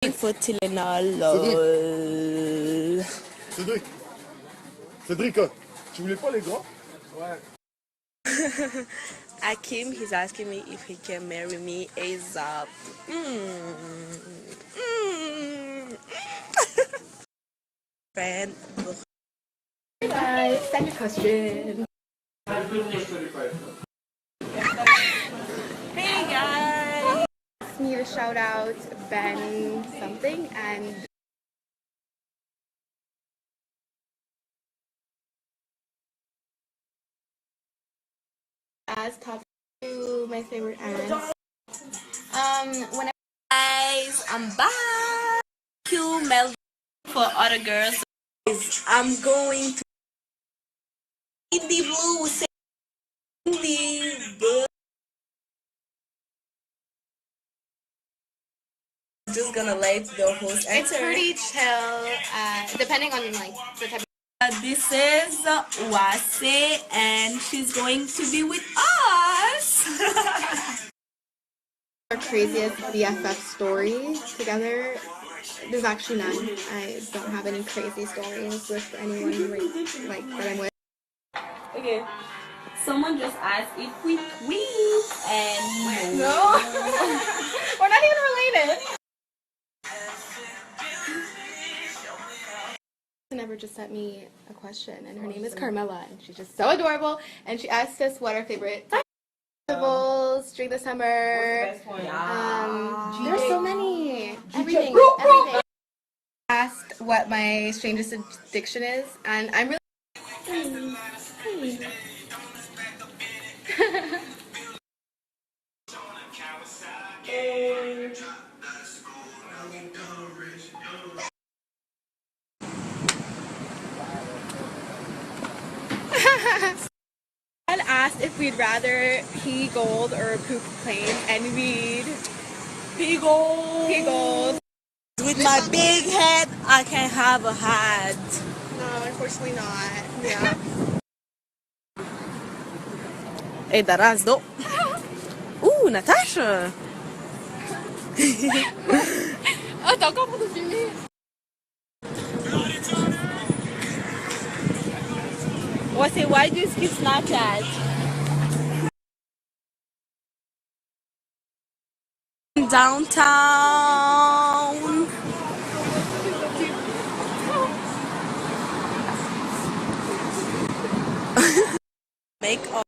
For Tylenol, lol. Cédric, Cédric, tu voulais pas les grands? Ouais. Akim, he's asking me if he can marry me ASAP. Friend. Guys, second question. Hey guys! Asked me to shout out Ben something and as top 2 my favorite aunts. Whenever Guys, I'm back! Thank you, Mel, for other girls. I'm going to Indie Blue, Indie Blue. I'm just gonna let the host it's answer. pretty chill, depending on like the type of This is Wase, and she's going to be with us. our craziest BFF story together. There's actually none. I don't have any crazy stories with anyone like that I'm with. Okay. Someone just asked if we tweet, and No, we're not even related. Never just sent me a question, and her name is Carmela, and she's just so adorable. And she asked us what our favorite festivals during the summer. There's so many. Everything. Asked what my strangest addiction is, and I'm really. And asked if we'd rather pee gold or poop plain, and we'd pee gold. pee gold. With my big head, I can have a hat. No, unfortunately not. Yeah. Hey, that's dope. Ooh, Natasha. Oh, don't go for the Jimmy. What's it? Why do you skip Snapchat? Downtown. Make up.